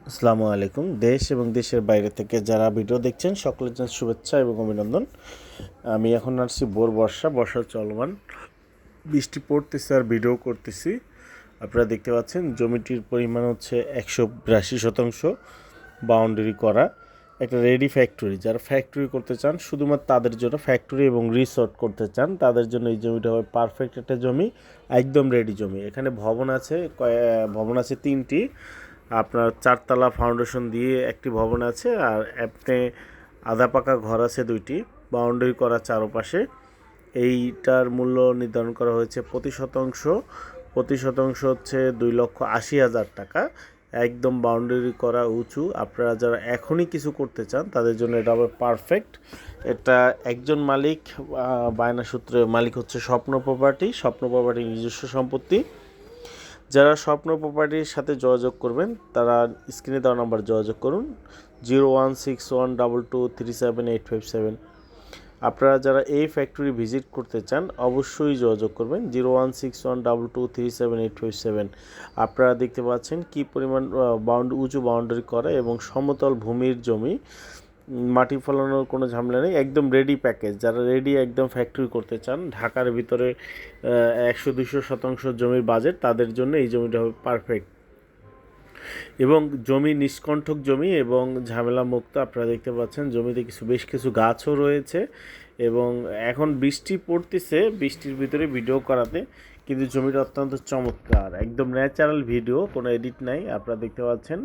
আসসালামু আলাইকুম। দেশ এবং দেশের বাইরে থেকে যারা ভিডিও দেখছেন সকলের জন্য শুভেচ্ছা এবং অভিনন্দন। আমি এখন আসছি বর্ষা চলমান, বৃষ্টি পড়তেছে আর ভিডিও করতেছি। আপনারা দেখতে পাচ্ছেন জমিটির পরিমাণ হচ্ছে 182 শতাংশ বাউন্ডারি করা একটা রেডি ফ্যাক্টরি। যারা ফ্যাক্টরি করতে চান শুধুমাত্র তাদের জন্য, ফ্যাক্টরি এবং রিসর্ট করতে চান তাদের জন্য এই জমিটা হবে পারফেক্ট একটা জমি, একদম রেডি জমি। এখানে ভবন আছে 3টি। আপনার 4তলা ফাউন্ডেশন দিয়ে একটি ভবন আছে, আর আপনি আধা পাকা ঘর আছে 2টি, বাউন্ডারি করা চারপাশে। এইটার মূল্য নির্ধারণ করা হয়েছে প্রতি শতাংশ হচ্ছে 2,80,000 টাকা। একদম বাউন্ডারি করা উঁচু। আপনারা যারা এখনই কিছু করতে চান তাদের জন্য এটা হবে পারফেক্ট। এটা একজন মালিক, বায়না সূত্রে মালিক হচ্ছে স্বপ্ন প্রপার্টি নিজস্ব সম্পত্তি। যারা স্বপ্ন প্রপার্টির সাথে যোগাযোগ করবেন তারা স্ক্রিনে দেওয়া নাম্বার যোগাযোগ করুন 016122378857। আপনারা যারা এই ফ্যাক্টরি ভিজিট করতে চান অবশ্যই যোগাযোগ করবেন 016122378857। আপনারা দেখতে পাচ্ছেন কি পরিমাণ উঁচু বাউন্ডারি করা এবং সমতল ভূমির জমি, মাটি ফলানোর কোনো ঝামেলা নেই, একদম রেডি প্যাকেজ। যারা রেডি একদম ফ্যাক্টরি করতে চান, ঢাকার ভিতরে 100-200 শতাংশ জমির বাজেট, তাদের জন্য এই জমিটা হবে পারফেক্ট। এবং জমি নিষ্কণ্টক জমি এবং ঝামেলা মুক্ত। আপনারা দেখতে পাচ্ছেন জমিতে বেশ কিছু গাছও রয়েছে এবং এখন বৃষ্টি পড়তেছে, বৃষ্টির ভিতরে ভিডিও করাতে কিন্তু জমিটা অত্যন্ত চমৎকার, একদম ন্যাচারাল ভিডিও, কোনো এডিট নাই। আপনারা দেখতে পাচ্ছেন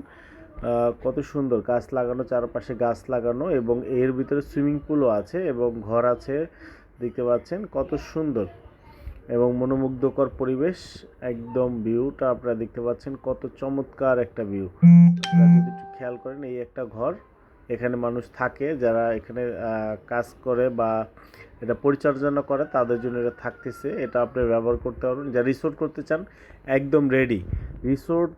কত সুন্দর গাছ লাগানো, চারপাশে গাছ লাগানো এবং এর ভিতরে সুইমিং পুলও আছে এবং ঘর আছে। দেখতে পাচ্ছেন কত সুন্দর এবং মনোমুগ্ধকর পরিবেশ, একদম ভিউটা আপনারা দেখতে পাচ্ছেন কত চমৎকার একটা ভিউ। আপনারা যদি একটু খেয়াল করেন, এই একটা ঘর, এখানে মানুষ থাকে যারা এখানে কাজ করে বা এটা পরিচালনা করে তাদের জন্য এটা থাকতেছে। এটা আপনি ব্যবহার করতে পারবেন। যারা রিসোর্ট করতে চান একদম রেডি, রিসোর্ট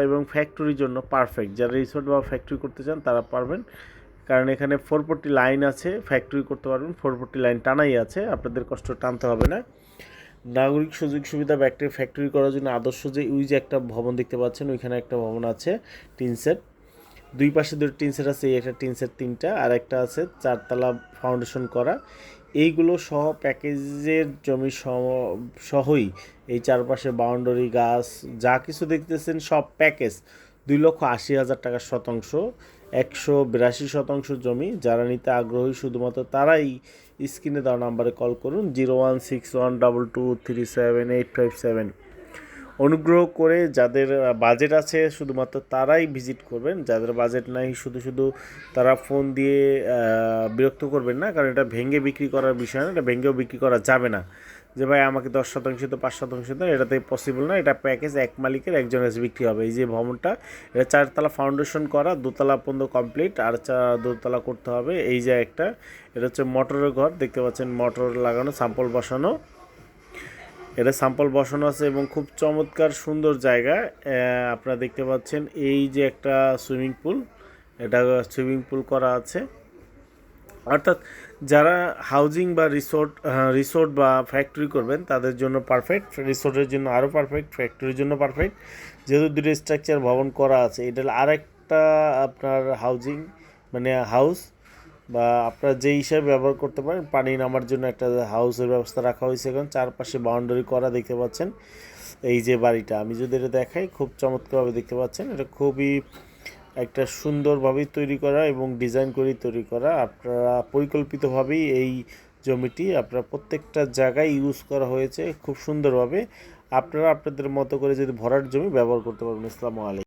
এবং ফ্যাক্টরির জন্য পারফেক্ট। যারা রিসোর্ট বা ফ্যাক্টরি করতে চান তারা পারবেন, কারণ এখানে 440 লাইন আছে, ফ্যাক্টরি করতে পারবেন। 440 লাইন টানাই আছে, আপনাদের কষ্ট টানতে হবে না। নাগরিক সুযোগ সুবিধা ফ্যাক্টরি করার জন্য আদর্শ যে ওই যে একটা ভবন দেখতে পাচ্ছেন, ওইখানে একটা ভবন আছে টিন সেট, দুই পাশে দুটো টিন সেট আছে, একটা টিন সেট 3টা, আর একটা আছে 4তলা ফাউন্ডেশন করা। এইগুলো সহ প্যাকেজের জমি সহই এই চারপাশে বাউন্ডারি গাছ যা কিছু দেখতেছেন সব প্যাকেজ 2,80,000 টাকা শতাংশ, 182 শতাংশ জমি। যারা নিতে আগ্রহী শুধুমাত্র তারাই স্ক্রিনে দেওয়া নাম্বারে কল করুন 016122378857। অনুগ্রহ করে যাদের বাজেট আছে শুধুমাত্র তারাই ভিজিট করবেন, যাদের বাজেট নাই শুধু তারা ফোন দিয়ে বিরক্ত করবেন না, কারণ এটা ভেঙে বিক্রি করার বিষয় না, এটা ভেঙেও বিক্রি করা যাবে না যে ভাই আমাকে 10% তো 5% দেন, এটাতে পসিবল না। এটা প্যাকেজ এক মালিকের একজন কাছে বিক্রি হবে। এই যে ভবনটা, এটা 4তলা ফাউন্ডেশন করা, 2তলা পর্যন্ত কমপ্লিট, আর 2তলা করতে হবে। এই যে একটা, এটা হচ্ছে মোটরের ঘর, দেখতে পাচ্ছেন মোটর লাগানো, এটা স্যাম্পল বসানো আছে এবং খুব চমৎকার সুন্দর জায়গা। আপনারা দেখতে পাচ্ছেন এই যে একটা সুইমিং পুল, এটা সুইমিং পুল করা আছে। অর্থাৎ যারা হাউজিং বা রিসোর্ট বা ফ্যাক্টরি করবেন তাদের জন্য পারফেক্ট, রিসোর্টের জন্য আরও পারফেক্ট, ফ্যাক্টরির জন্য পারফেক্ট। যেহেতু দুটো স্ট্রাকচার ভবন করা আছে, এটা আরেকটা আপনার হাউজিং মানে হাউস, বা আপনারা যে হিসাবে ব্যবহার করতে পারেন। পানি নামার জন্য একটা হাউসের ব্যবস্থা রাখা হয়েছে। এখন চারপাশে বাউন্ডারি করা দেখতে পাচ্ছেন। এই যে বাড়িটা আমি যদি এটা দেখাই, খুব চমৎকারভাবে দেখতে পাচ্ছেন, এটা খুবই একটা সুন্দরভাবেই তৈরি করা এবং ডিজাইন করে তৈরি করা। আপনারা পরিকল্পিতভাবেই এই জমিটি আপনারা প্রত্যেকটা জায়গায় ইউজ করা হয়েছে খুব সুন্দরভাবে। আপনারা আপনাদের মতো করে যদি ভরাট জমি ব্যবহার করতে পারবেন। আসসালামু আলাইকুম।